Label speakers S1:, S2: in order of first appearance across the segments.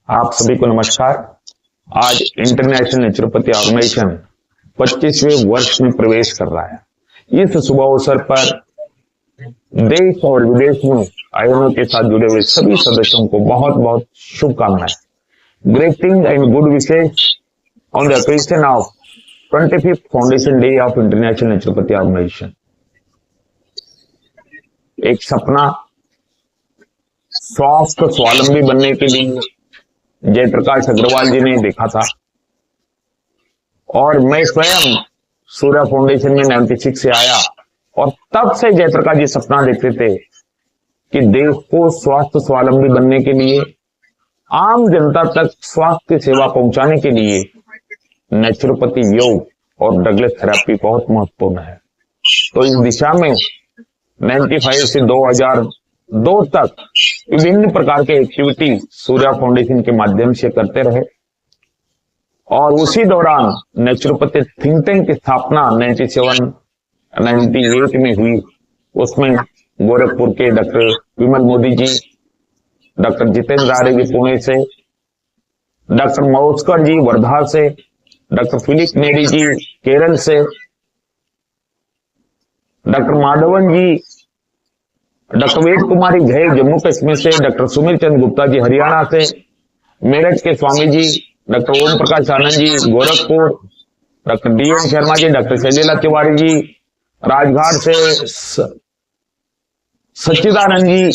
S1: आप सभी को नमस्कार। आज इंटरनेशनल नेचुरोपैथी ऑर्गेनाइजेशन 25वें वर्ष में प्रवेश कर रहा है। इस शुभ अवसर पर देश और विदेश में आयोजनों के साथ जुड़े हुए सभी सदस्यों को बहुत बहुत शुभकामनाएं। Greeting and good wishes on the occasion of 25th foundation day of international naturopathy organisation. एक सपना स्वस्थ स्वावलंबी बनने के लिए जयप्रकाश अग्रवाल जी ने देखा था और मैं स्वयं सूर्य फाउंडेशन में 96 से आया और तब से जयप्रकाश जी सपना देखते थे कि देश को स्वस्थ स्वावलंबी बनने के लिए, आम जनता तक स्वास्थ्य की सेवा पहुंचाने के लिए नेचुरोपैथी योग और डगलेस थेरेपी बहुत महत्वपूर्ण है। तो इस दिशा में 95 से 2002 तक विभिन्न प्रकार के एक्टिविटी सूर्या फाउंडेशन के माध्यम से करते रहे और उसी दौरान नेचुरोपैथी थिंक टैंक की स्थापना 97-98 में हुई। उसमें गोरखपुर के डॉक्टर विमल मोदी जी, डॉक्टर जितेंद्र आर्य जी पुणे से, डॉक्टर मौस्कर जी वर्धा से, डॉक्टर फिलिप नेडी जी केरल से, डॉक्टर माधवन जी, डॉक्टर वेद कुमारी जय जम्मू कश्मीर से, डॉक्टर सुमित चंद गुप्ता जी हरियाणा से, मेरठ के Swami ji doctor Om Prakash Anand ji Gorakhpur, doctor DN Sharma ji, doctor शैलीला Tiwari ji Rajghat से, सच्चिदानंद जी,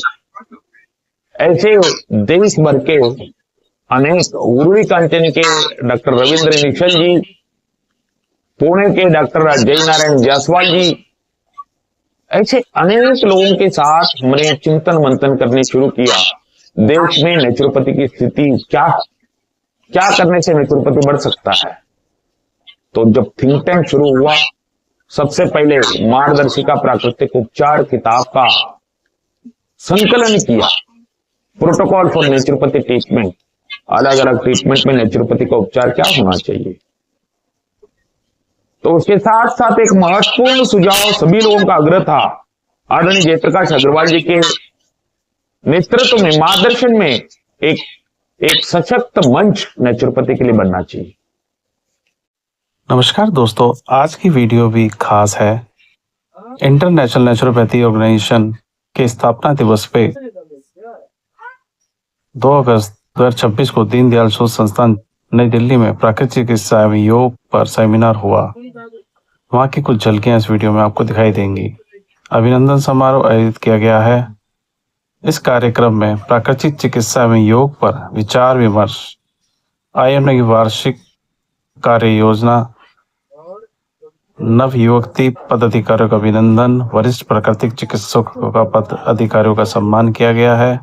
S1: ऐसे देश भर के अनेक उर्वी कांचन के डॉक्टर रविंद्र निशल जी, पुणे के डॉक्टर जय नारायण जायसवाल जी, ऐसे अनेक लोगों के साथ हमने चिंतन मंथन करने शुरू किया। देश में नेचुरोपैथी की स्थिति क्या करने से नेचुरोपैथी बढ़ सकता है। तो जब थिंक टैंक शुरू हुआ, सबसे पहले मार्गदर्शिका प्राकृतिक उपचार किताब का संकलन किया। प्रोटोकॉल फॉर नेचुरोपैथी ट्रीटमेंट, अलग अलग ट्रीटमेंट में नेचुरोपैथी का उपचार क्या होना चाहिए। तो उसके साथ साथ एक महत्वपूर्ण सुझाव सभी लोगों का आग्रह था, आदरणीय जयप्रकाश अग्रवाल जी के नेतृत्व में, मार्गदर्शन में एक सशक्त मंच नेचुरोपैथी के लिए बनना चाहिए।
S2: नमस्कार दोस्तों, आज की वीडियो भी खास है। इंटरनेशनल नेचुरोपैथी ऑर्गेनाइजेशन के स्थापना दिवस पे 2 अगस्त 2026 को दीनदयाल शोध संस्थान नई दिल्ली में प्राकृतिक चिकित्सा एवं योग पर सेमिनार हुआ। वहां की कुछ झलकियां इस वीडियो में आपको दिखाई देंगी। अभिनंदन समारोह आयोजित किया गया है। इस कार्यक्रम में प्राकृतिक चिकित्सा एवं योग पर विचार विमर्श, आईएमए की वार्षिक कार्य योजना, नव युवती पद अधिकारियों का अभिनंदन, वरिष्ठ प्राकृतिक चिकित्सकों का पद अधिकारियों का सम्मान किया गया है।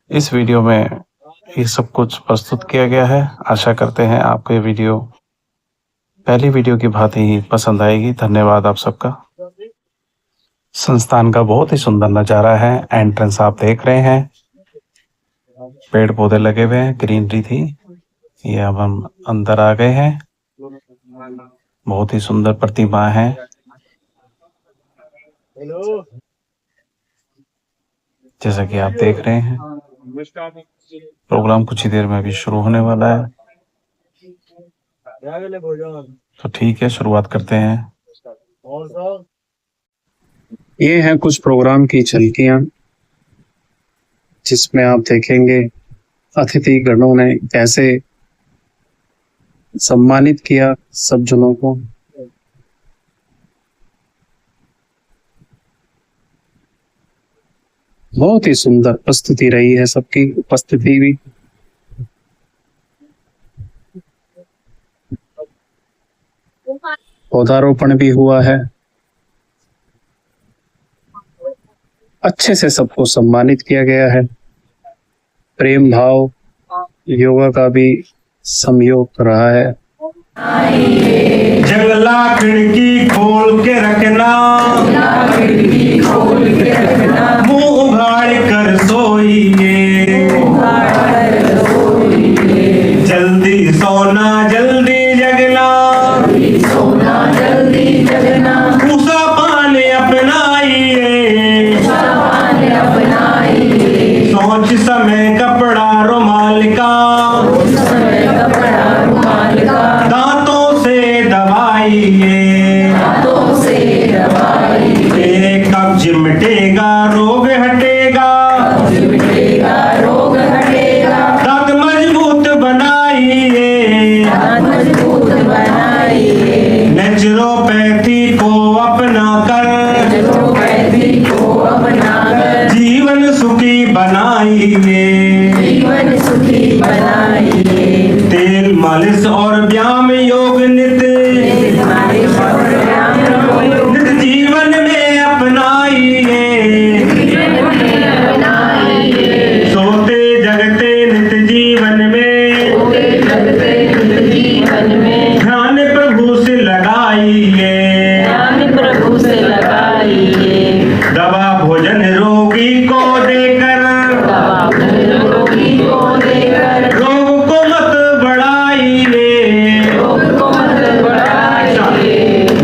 S2: इस वीडियो में ये सब कुछ प्रस्तुत किया गया है। आशा करते हैं आपको ये वीडियो पहली वीडियो की भांति ही पसंद आएगी। धन्यवाद आप सबका। संस्थान का बहुत ही सुंदर नजारा है। एंट्रेंस आप देख रहे हैं, पेड़ पौधे लगे हुए हैं, ग्रीनरी थी। ये अब हम अंदर आ गए हैं। बहुत ही सुंदर प्रतिमा है। जैसा कि आप देख रहे हैं, प्रोग्राम कुछ ही देर में अभी शुरू होने वाला है। तो ठीक है, शुरुआत करते हैं।
S3: ये हैं कुछ प्रोग्राम की झलकियां, जिसमें आप देखेंगे अतिथि गणों ने कैसे सम्मानित किया सब जनों को। बहुत ही सुंदर प्रस्तुति रही है, सबकी उपस्थिति भी। पौधारोपण भी हुआ है। अच्छे से सबको सम्मानित किया गया है। प्रेम भाव योगा का भी संयोग रहा है।
S4: जंगला खिड़की खोल के रखना, मुंह उघाड़ कर सोइए, जल्दी सोना जल्दी जगना, भूसा पानी अपनाइए, सोच समय कपड़ा रुमाल का,
S5: बनाइए।
S4: तेल मालिश और व्यायाम योग नित नित जीवन में अपनाइए। सोते जगते नित जीवन में ध्यान प्रभु से लगाइए।
S5: प्रभु से लगाइए।
S4: दवा भोजन रोगी को देकर
S5: रोगी को देकर
S4: रोग को मत बढ़ाइए।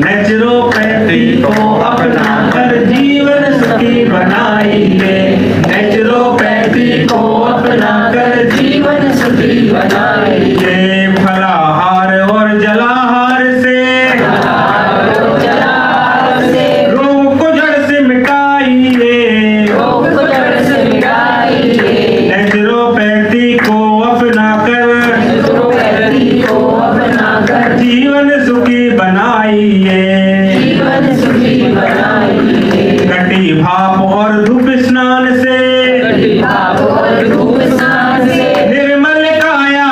S4: नेचुरोपैथी को अपना कर जीवन सुखी बनाइए। नेचुरोपैथी को अपना कर जीवन सुखी बनाइए। फलाहार और जलाहार से रोग को जड़ से मिटाइए। नेचुरोपैथी को अपना कर जीवन सुखी बनाइए। कटी भाप और धूप स्नान से निर्मल काया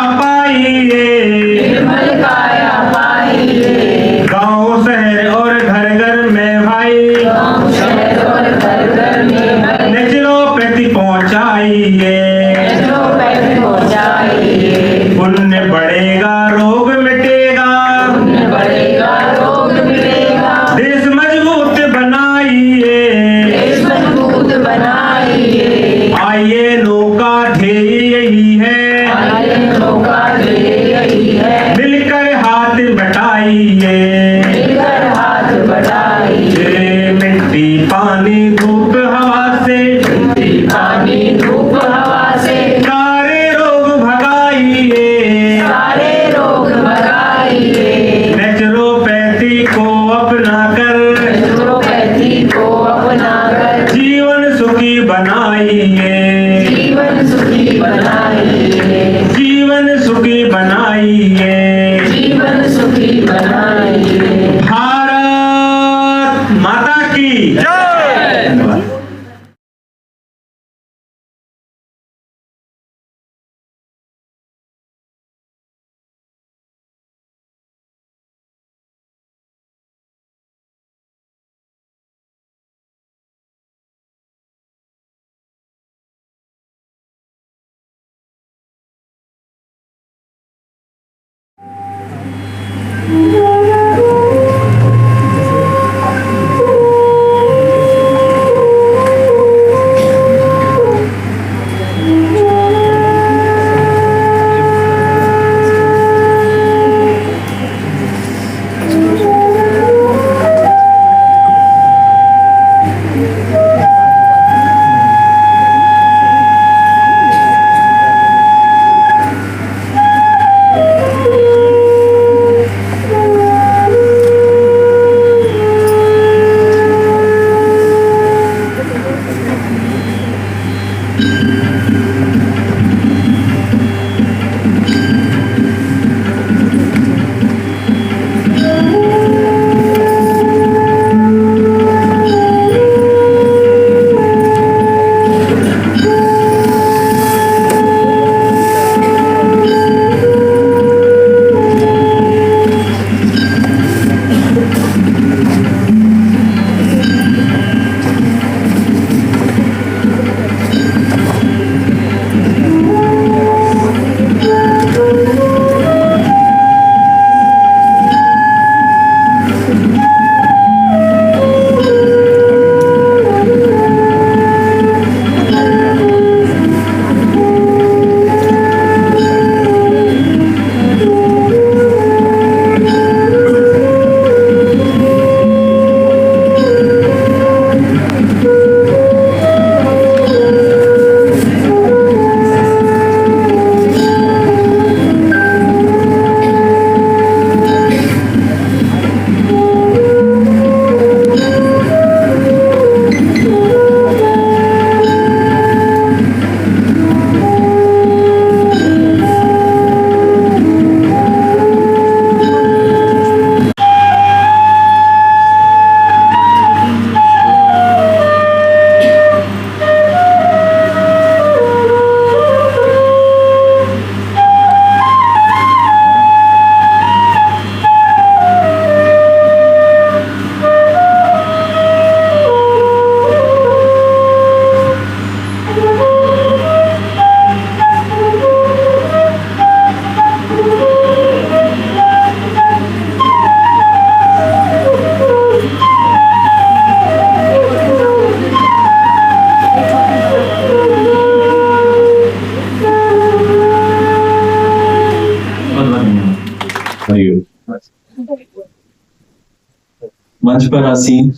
S6: मंच पर आसीन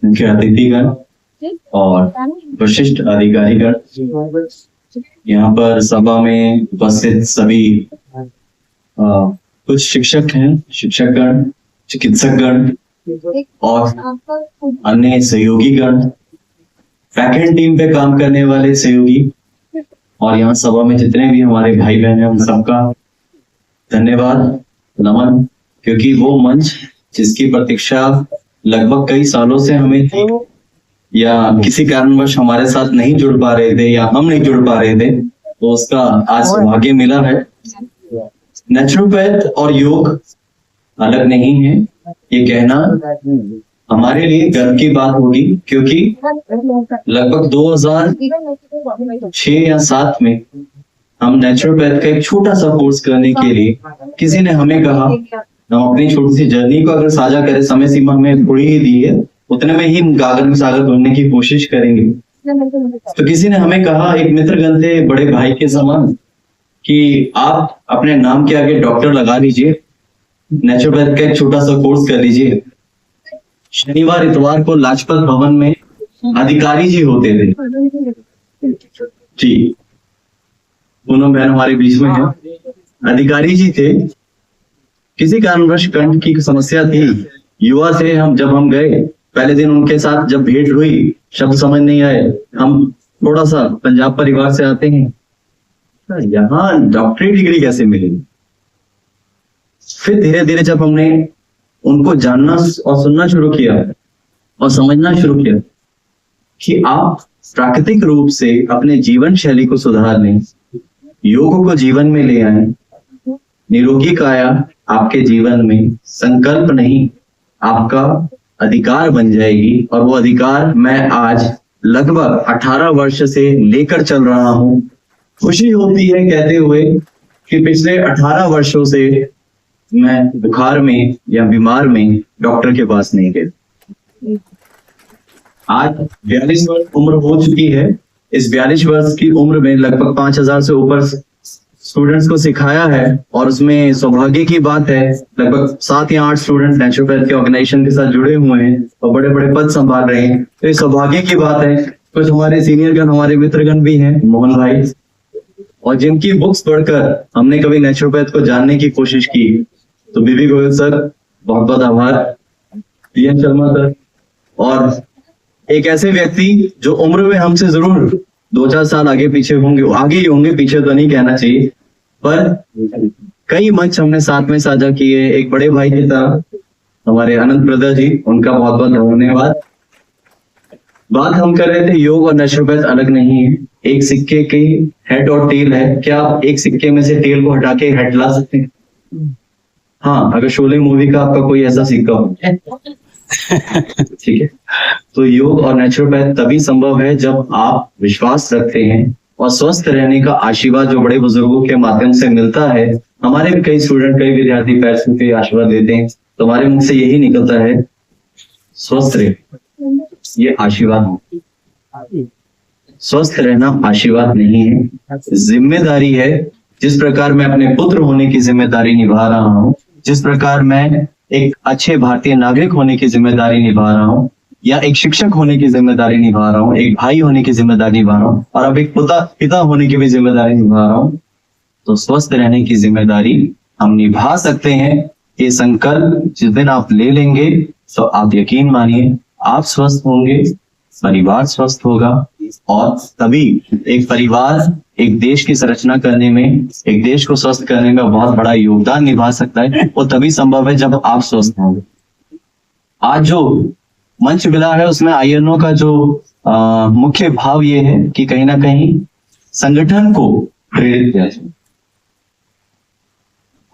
S6: मुख्य अतिथिगण और वरिष्ठ अधिकारीगण, यहाँ पर सभा में उपस्थित सभी कुछ शिक्षक हैं, शिक्षकगण, चिकित्सकगण और अन्य सहयोगीगण, फैकल्टी टीम पे काम करने वाले सहयोगी, और यहाँ सभा में जितने भी हमारे भाई बहन हैं उन सबका धन्यवाद, नमन, क्योंकि वो मंच जिसकी प्रतीक्षा लगभग कई सालों से हमें थी या किसी कारणवश हमारे साथ नहीं जुड़ पा रहे थे या हम नहीं जुड़ पा रहे थे, तो उसका आज सौभाग्य मिला है। नेचुरोपैथ और योग अलग नहीं है, ये कहना हमारे लिए गर्व की बात होगी, क्योंकि लगभग 2006 या 7 में हम नेचुरोपैथ का एक छोटा सा कोर्स करने के लिए किसी ने हमें कहा, हम अपनी छोटी सी जर्नी को अगर साझा करें, समय सीमा हमें थोड़ी ही दी है, उतने में ही गागर में सागर बनने की कोशिश करेंगे। तो किसी ने हमें कहा, एक मित्रगण थे बड़े भाई के समान, कि आप अपने नाम के आगे डॉक्टर लगा लीजिए, नेचुरोपैथ का एक छोटा सा कोर्स कर लीजिए। शनिवार इतवार को लाजपत भवन में अधिकारी जी होते थे जी, पूनम बहन हमारे बीच में है, अधिकारी जी थे। किसी कारणवश कंठ की समस्या थी, युवा थे हम, जब हम गए पहले दिन उनके साथ जब भेंट हुई, शब्द समझ नहीं आए, हम थोड़ा सा पंजाब परिवार से आते हैं, यहाँ डॉक्टरी डिग्री कैसे मिलेगी। फिर धीरे धीरे जब हमने उनको जानना और सुनना शुरू किया और समझना शुरू किया कि आप प्राकृतिक रूप से अपने जीवन शैली को सुधार लें, योग को जीवन में ले आए, निरोगी काया आपके जीवन में संकल्प नहीं आपका अधिकार बन जाएगी। और वो अधिकार मैं आज लगभग 18 वर्ष से लेकर चल रहा हूं। खुशी होती है कहते हुए कि पिछले 18 वर्षों से मैं बुखार में या बीमार में डॉक्टर के पास नहीं गया। आज 42 वर्ष उम्र हो चुकी है। इस 42 वर्ष की उम्र में लगभग 5000 से ऊपर स्टूडेंट्स को सिखाया है, और उसमें सौभाग्य की बात है लगभग 7 या 8 स्टूडेंट नेचुरोपैथ के ऑर्गेनाइजेशन के साथ जुड़े हुए हैं और बड़े बड़े पद संभाल रहे हैं। तो ये सौभाग्य की बात है। कुछ हमारे सीनियरगण, हमारे मित्रगण भी हैं, मोहन भाई, और जिनकी बुक्स पढ़कर हमने कभी नेचुरोपैथ को जानने की कोशिश की। तो बीबी गोयल सर, बहुत बहुत आभार, पीएन शर्मा सर, और एक ऐसे व्यक्ति जो उम्र में हमसे जरूर 2-4 साल आगे पीछे होंगे, आगे ही होंगे, पीछे तो नहीं कहना चाहिए, पर कई मंच हमने साथ में साझा किए। एक बड़े भाई की तरह हमारे अनंत ब्रदर जी, उनका बहुत बहुत धन्यवाद। बात हम कर रहे थे, योग और नेचुरोपैथ अलग नहीं है, एक सिक्के की हेड और टेल है। क्या आप एक सिक्के में से टेल को हटा के हेड ला सकते हैं? हाँ, अगर शोले मूवी का आपका कोई ऐसा सिक्का हो ठीक है। तो योग और नेचुरोपैथ तभी संभव है जब आप विश्वास रखते हैं और स्वस्थ रहने का आशीर्वाद जो बड़े बुजुर्गों के माध्यम से मिलता है। हमारे भी कई स्टूडेंट, कई विद्यार्थी पैर छू के आशीर्वाद देते हैं, तो हमारे मुख से यही निकलता है, स्वस्थ रहे, ये आशीर्वाद हो। स्वस्थ रहना आशीर्वाद नहीं है, जिम्मेदारी है। जिस प्रकार मैं अपने पुत्र होने की जिम्मेदारी निभा रहा हूँ, जिस प्रकार मैं एक अच्छे भारतीय नागरिक होने की जिम्मेदारी निभा रहा हूँ, या एक शिक्षक होने की जिम्मेदारी निभा रहा हूँ, एक भाई होने की जिम्मेदारी निभा रहा हूँ, और अब एक पिता होने की भी जिम्मेदारी निभा रहा हूँ, तो स्वस्थ रहने की जिम्मेदारी हम निभा सकते हैं। ये संकल्प जिस दिन आप ले लेंगे, तो आप यकीन मानिए आप स्वस्थ होंगे, परिवार स्वस्थ होगा, और तभी एक परिवार एक देश की संरचना करने में, एक देश को स्वस्थ करने में बहुत बड़ा योगदान निभा सकता है। वो तभी संभव है जब आप स्वस्थ होंगे। आज जो मंच मिला है उसमें आईएनओ का जो मुख्य भाव ये है कि कहीं ना कहीं संगठन को प्रेरित किया जाए।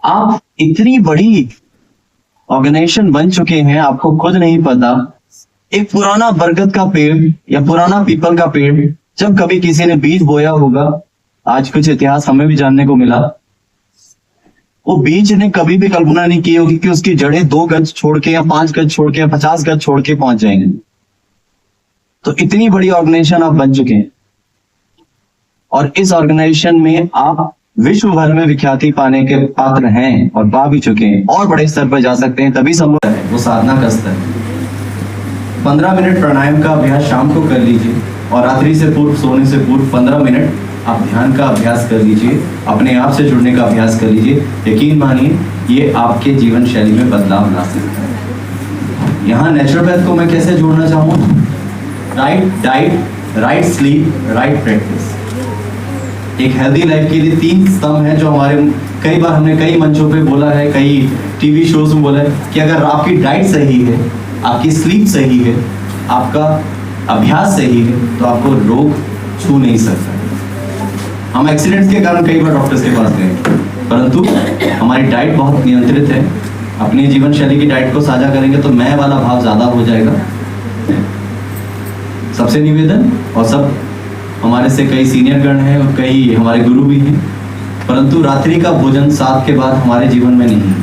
S6: आप इतनी बड़ी ऑर्गेनाइजेशन बन चुके हैं, आपको खुद नहीं पता। एक पुराना बरगद का पेड़ या पुराना पीपल का पेड़, जब कभी किसी ने बीज बोया होगा, आज कुछ इतिहास हमें भी जानने को मिला, वो बीज ने कभी भी कल्पना नहीं की होगी कि उसकी जड़ें 2 गज छोड़ के या 5 गज छोड़ के या 50 गज छोड़ के पहुंच जाएंगे। तो इतनी बड़ी ऑर्गेनाइजेशन आप बन चुके हैं, और इस ऑर्गेनाइजेशन में आप विश्व भर में विख्याति पाने के पात्र हैं और पा भी चुके हैं, और बड़े स्तर पर जा सकते हैं। तभी संभव है, वो साधना का स्तर है। 15 मिनट प्राणायाम का अभ्यास शाम को कर लीजिए और रात्रि से पूर्व सोने से पूर्व 15 मिनट आप ध्यान का अभ्यास कर लीजिए, अपने आप से जुड़ने का अभ्यास कर लीजिए। यकीन मानिए ये आपके जीवन शैली में बदलाव ला सकता है। यहाँ नेचुरोपैथ को मैं कैसे जोड़ना चाहूँगा? Right diet, right sleep, right practice. एक हेल्दी लाइफ के लिए 3 स्तंभ हैं जो हमारे कई बार हमने कई मंचों पे बोला है, कई टीवी शोज में बोला है कि अगर आपकी डाइट सही है, आपकी स्लीप सही है, आपका अभ्यास सही है, तो आपको रोग छू नहीं सकता। हम एक्सीडेंट्स के कारण कई बार डॉक्टर्स के पास गए, परंतु हमारी डाइट बहुत नियंत्रित है। अपनी जीवन शैली की डाइट को साझा करेंगे तो मैं वाला भाव ज़्यादा हो जाएगा। सबसे निवेदन, और सब हमारे से कई सीनियर गण हैं और कई हमारे गुरु भी हैं, परंतु रात्रि का भोजन 7 के बाद हमारे जीवन में नहीं है।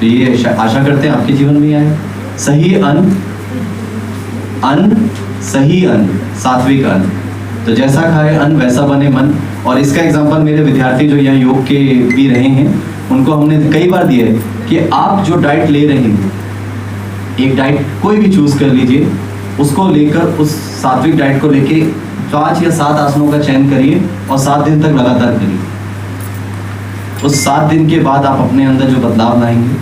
S6: तो ये आशा करते हैं आपके जीवन में आए। सही अन्न, सही अन्न, सात्विक अन्न। तो जैसा खाए अन्न वैसा बने मन। और इसका एग्जांपल मेरे विद्यार्थी जो यहाँ योग के भी रहे हैं उनको हमने कई बार दिया है कि आप जो डाइट ले रहे हैं, एक डाइट कोई भी चूज कर लीजिए, उसको लेकर उस सात्विक डाइट को लेके 5 या 7 आसनों का चयन करिए और 7 दिन तक लगातार करिए। उस 7 दिन के बाद आप अपने अंदर जो बदलाव लाएंगे,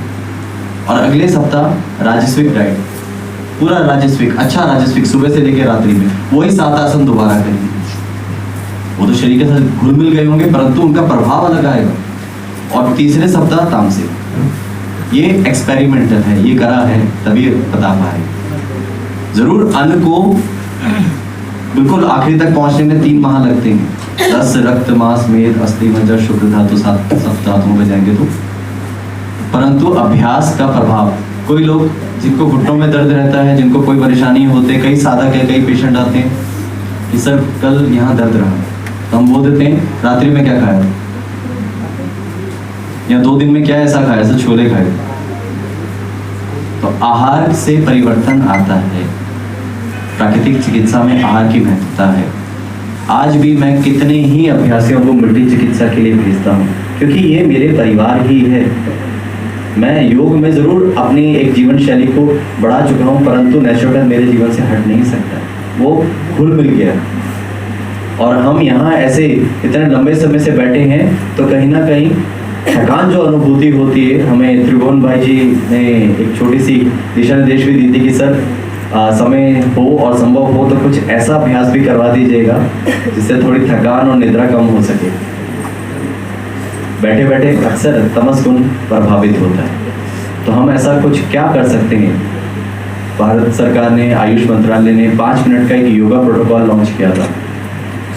S6: और अगले सप्ताह राजस्विक डाइट, पूरा राजस्विक, अच्छा राजस्विक, सुबह से लेकर रात्रि में वही 7 आसन दोबारा करेंगे। वो तो शरीर के साथ घुल मिल गए होंगे परंतु उनका प्रभाव अलग आएगा। और तीसरे सप्ताह तामसिक। ये एक्सपेरिमेंटल है, ये करा है तभी पता पाए। जरूर अन्न को बिल्कुल आखिरी तक पहुंचने में 3 माह लगते हैं। 10 रक्त मांस मेद अस्थि मज्जा शुक्र धातु 7 सप्ताह में जाएंगे तो, परंतु अभ्यास का प्रभाव, कोई लोग जिनको घुटनों में दर्द रहता है, जिनको कोई परेशानी होते है, कई साधक है, कई पेशेंट आते हैं कि सर कल यहाँ दर्द रहा, तो हम बोल देते हैं रात्रि में क्या खाया या 2 दिन में क्या ऐसा खाया, ऐसा छोले खाए। तो आहार से परिवर्तन आता है। प्राकृतिक चिकित्सा में आहार की महत्वता है। आज भी मैं कितने ही अभ्यासियों को मल्टी चिकित्सा के लिए भेजता हूँ, क्योंकि ये मेरे परिवार ही है। मैं योग में जरूर अपनी एक जीवन शैली को बढ़ा चुका हूँ, परंतु नेचुरोपैथ मेरे जीवन से हट नहीं सकता, वो घुल मिल गया। और हम यहाँ ऐसे इतने लंबे समय से बैठे हैं तो कहीं ना कहीं थकान जो अनुभूति होती है, हमें त्रिभुवन भाई जी ने एक छोटी सी दिशा निर्देश भी दी थी कि सर समय हो और संभव हो तो कुछ ऐसा अभ्यास भी करवा दीजिएगा जिससे थोड़ी थकान और निद्रा कम हो सके। बैठे बैठे अक्सर तमस गुण प्रभावित होता है, तो हम ऐसा कुछ क्या कर सकते हैं? भारत सरकार ने, आयुष मंत्रालय ने 5 मिनट का एक योगा प्रोटोकॉल लॉन्च किया था।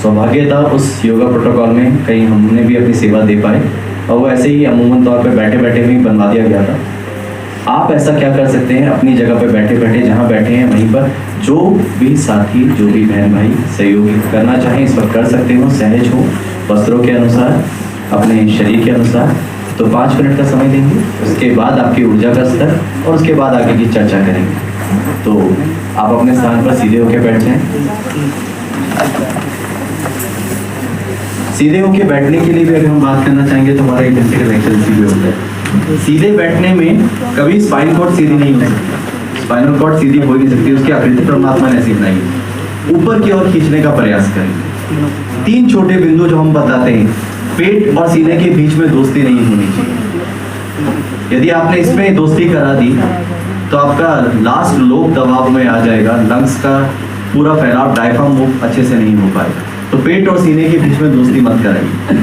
S6: सौभाग्य था उस योगा प्रोटोकॉल में कहीं हमने भी अपनी सेवा दे पाए, और वो ऐसे ही अमूमन तौर पे बैठे बैठे भी बनवा दिया गया था। आप ऐसा क्या कर सकते हैं? अपनी जगह पे बैठे बैठे जहाँ बैठे हैं वहीं पर जो भी साथी, जो भी बहन भाई सहयोगी करना चाहें इस वक्त कर सकते हो, सहज हो, वस्त्रों के अनुसार, अपने शरीर के अनुसार। तो 5 मिनट का समय देंगे, उसके बाद आपकी ऊर्जा का स्तर और उसके बाद आगे की चर्चा करेंगे। तो आप अपने स्थान पर सीधे होकर बैठ जाएं। सीधे होके बैठने के लिए भी अगर हम बात करना चाहेंगे तो हमारा इंटेंसिव एक्सरसाइज भी होता है। सीधे बैठने में कभी स्पाइन कॉर्ड सीधी नहीं हो सकती, स्पाइनल कॉर्ड सीधी हो ही नहीं सकती, उसकी आकृति परमात्मा ने ऐसी बनाई है। ऊपर की ओर खींचने का प्रयास करें। 3 छोटे बिंदु जो हम बताते हैं, पेट और सीने के बीच में दोस्ती नहीं होनी चाहिए। यदि आपने इसमें दोस्ती करा दी तो आपका लास्ट लोब दबाव में आ जाएगा, लंग्स का पूरा फैलाव डायफ्राम मूव अच्छे से नहीं हो पाएगा। तो पेट और सीने के बीच में दोस्ती मत कराइए।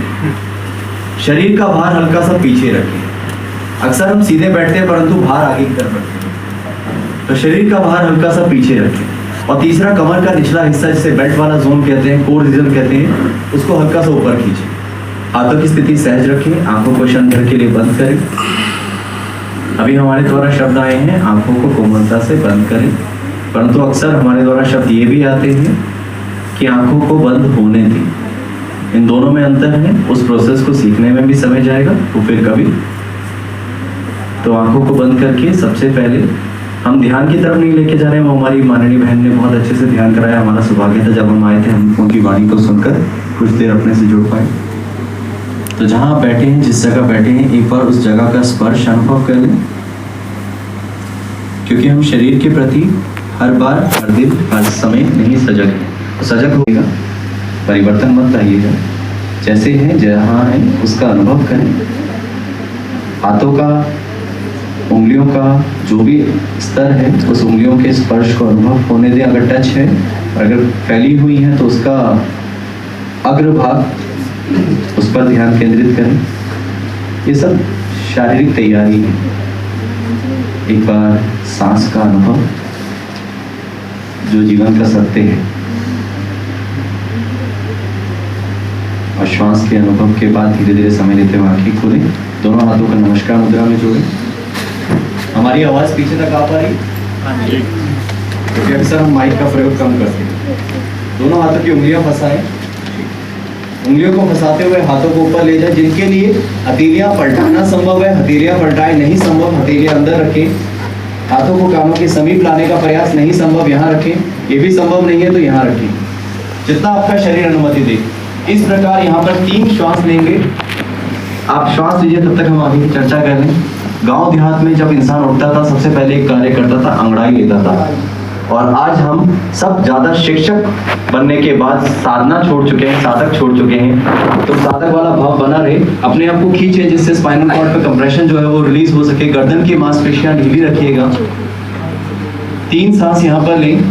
S6: शरीर का भार हल्का सा पीछे रखें। अक्सर हम सीधे बैठते हैं परंतु भार आगे की तरफ रखते हैं, तो शरीर का भार हल्का सा पीछे रखें। और तीसरा, कमर का निचला हिस्सा जिसे बेल्ट वाला जोन कहते हैं, कोर रीजन कहते हैं, उसको हल्का सा ऊपर खींचें। हाथों की स्थिति सहज रखें, आंखों को क्षण भर के लिए बंद करें। अभी हमारे द्वारा शब्द आए हैं आंखों को कोमलता से बंद करें, परंतु अक्सर हमारे द्वारा शब्द ये भी आते हैं कि आंखों को बंद होने दें। इन दोनों में अंतर है। उस प्रोसेस को सीखने में भी समय जाएगा तो फिर कभी। तो आंखों को बंद करके सबसे पहले हम ध्यान की तरफ नहीं लेके जा रहे हैं, वो हमारी माननीय बहन ने बहुत अच्छे से ध्यान कराया। हमारा सौभाग्य था जब हम आए थे, हम उनकी वाणी को सुनकर कुछ देर अपने से जुड़ पाए। तो जहाँ आप बैठे हैं, जिस जगह बैठे हैं, एक बार उस जगह का स्पर्श अनुभव कर लें। क्योंकि हम शरीर के प्रति हर बार, हर दिन, हर समय नहीं सजग हैं। तो सजग होगा, परिवर्तन मत लाइएगा, जैसे है जहाँ है उसका अनुभव करें। हाथों का, उंगलियों का जो भी स्तर है उस उंगलियों के स्पर्श को अनुभव होने दें। अगर टच है और अगर फैली हुई है तो उसका अग्रभाग उस पर ध्यान केंद्रित करें। ये सब शारीरिक तैयारी है। एक बार सांस का अनुभव जो जीवन का सत्य है, और श्वास के अनुभव के बाद धीरे धीरे समय लेते हुए आंखें खोलें। दोनों हाथों का नमस्कार मुद्रा में जोड़ें। हमारी आवाज़ पीछे तक आ पा रही? क्योंकि अक्सर हम माइक का प्रयोग कम करते हैं। दोनों हाथों की उंगलियां फंसाएं। उंगलियों को फंसाते हुए हाथों को ऊपर ले जाएं। जिनके लिए हथेलियां पलटाना संभव है, हथेलियां पलटाएं, नहीं संभव हथेलियां अंदर रखें। हाथों को कानों के समीप लाने का प्रयास नहीं संभव, यहाँ रखें। ये भी संभव नहीं है तो यहाँ रखें, जितना आपका शरीर अनुमति दे। इस प्रकार यहाँ पर 3 श्वास लेंगे। आप श्वास लीजिए, तब तक हम आगे की चर्चा कर लें। गांव देहात में जब इंसान उठता था सबसे पहले एक कार्य करता था, अंगड़ाई लेता था। और आज हम सब ज्यादा शिक्षक बनने के बाद साधना छोड़ चुके हैं, साधक छोड़ चुके हैं। तो साधक वाला भाव बना रहे, अपने आप को खींचे जिससे स्पाइनल कॉर्ड पे कंप्रेशन जो है वो रिलीज हो सके। गर्दन की मांसपेशियां ढीली रखिएगा। 3 सांस यहाँ पर लें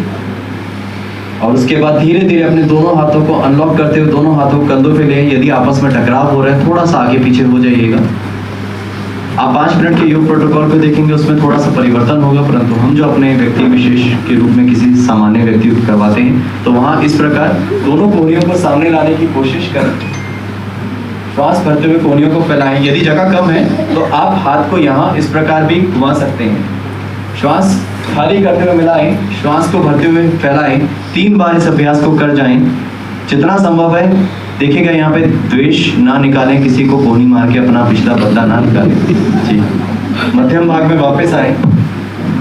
S6: और उसके बाद धीरे धीरे अपने दोनों हाथों को अनलॉक करते हुए दोनों हाथों को कंधों पे लें। यदि आपस में टकराव हो रहा है थोड़ा सा आगे पीछे हो जाइएगा। आप 5 मिनट के योग प्रोटोकॉल को देखेंगे, उसमें थोड़ा सा परिवर्तन होगा, परंतु हम जो अपने व्यक्ति विशेष के रूप में किसी सामान्य व्यक्ति को करवाते हैं तो वहाँ इस प्रकार दोनों कोहनियों को सामने लाने की कोशिश करें। श्वास भरते हुए कोहनियों को फैलाएं। यदि जगह कम है तो आप हाथ को यहाँ इस प्रकार भी घुमा सकते हैं। श्वास खाली करते हुए मिलाएं, श्वास को भरते हुए फैलाएं। 3 बार इस अभ्यास को कर जाएं जितना संभव है। देखिएगा यहाँ पे द्वेष ना निकालें, किसी को कोहनी मार के अपना पिछला बदला ना निकालें। जी, मध्यम भाग में वापस आए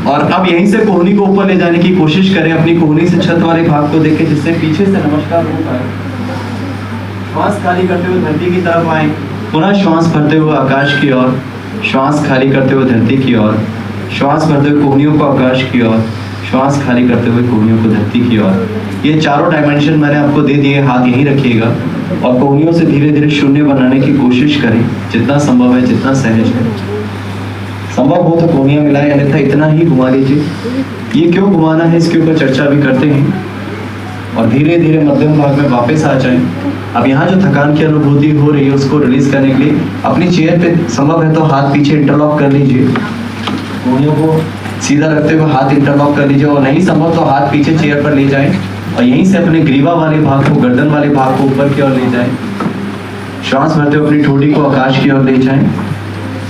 S6: और अब यहीं से कोहनी को ऊपर ले जाने की कोशिश करें। अपनी कोहनी से छत वाले भाग को देखें जिससे पीछे से नमस्कार हो पाए। श्वास खाली करते हुए धरती की तरफ आए। पुनः श्वास भरते हुए आकाश की ओर, श्वास खाली करते हुए धरती की ओर, श्वास भरते हुए कोहनियों को आकाश की ओर, श्वास खाली करते हुए कोहनियों को धरती की ओर। ये चारों डायमेंशन मैंने आपको दे दिए। हाथ यहीं रखिएगा और कोहनियों से धीरे धीरे शून्य बनाने की कोशिश करें जितना संभव है, जितना सहज है। संभव हो तो कोहनियां मिलाएं, अन्यथा इतना ही घुमा लीजिए। ये क्यों घुमाना है इसके ऊपर चर्चा भी करते हैं। और धीरे धीरे मध्यम भाग में वापस आ जाएं। अब यहाँ जो थकान की अनुभूति हो रही है उसको रिलीज करने के लिए अपनी चेयर पे संभव है तो हाथ पीछे इंटरलॉक कर लीजिए। कोहनियों को सीधा रखते हुए हाथ इंटरलॉक कर लीजिए और नहीं संभव तो हाथ पीछे चेयर पर ले जाएं और यहीं से अपने ग्रीवा वाले भाग को, गर्दन वाले भाग को ऊपर की ओर ले जाएं। श्वास भरते हुए अपनी ठोड़ी को आकाश की ओर ले जाएं।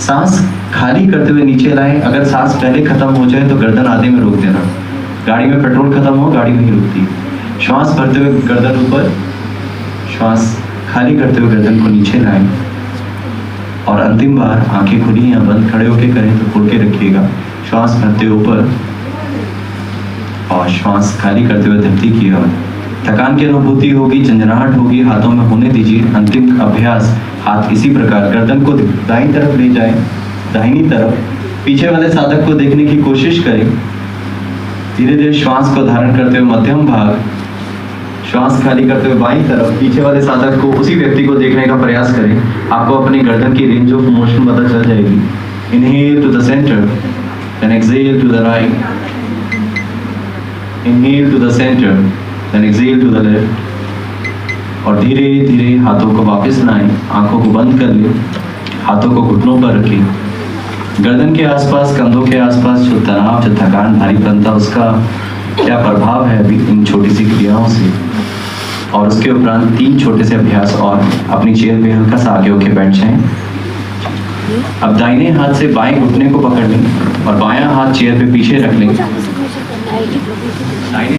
S6: सांस खाली करते हुए नीचे लाएं। अगर सांस पहले खत्म हो जाए तो गर्दन आधे में रोक देना। गाड़ी में पेट्रोल खत्म हो, गाड़ी नहीं रुकती। श्वास भरते हुए गर्दन ऊपर, श्वास खाली करते हुए गर्दन को नीचे लाएं और अंतिम बार आंखें खुली या बंद, खड़े होके करें तो खोल के रखिएगा। श्वास भरते हुए ऊपर और श्वास खाली करते हुए धरती की ओर। थकान की अनुभूति होगी, झंझनाहट होगी, हाथों में होने दीजिए। अंतिम अभ्यास, हाथ इसी प्रकार गर्दन को दाईं तरफ ले जाएं, दाहिनी तरफ। पीछे वाले साधक को देखने की कोशिश करें। धीरे धीरे श्वास को धारण करते हुए मध्यम भाग, श्वास खाली करते हुए बाईं तरफ। पीछे वाले साधक को, उसी व्यक्ति को देखने का प्रयास करें। आपको अपनी गर्दन की रेंज ऑफ मोशन पता चल जाएगी। Inhale to the centre, then exhale to the right. Inhale to the center, then exhale to the left. और धीरे धीरे हाथों को वापस लाएं, आंखों को बंद कर लें, हाथों को घुटनों पर रखें। गर्दन के आसपास, कंधों के आसपास जो तनाव, जो थकान, भारीपन था, उसका क्या प्रभाव है अभी इन छोटी सी क्रियाओं से। और उसके उपरांत 3 छोटे से अभ्यास और अपनी चेयर पे हल्का सा आगे होके बैठ जाएं। अब दाहिने हाथ से बाएं घुटने को पकड़ लें और बायां हाथ चेयर पे पीछे रख लें। दाहिने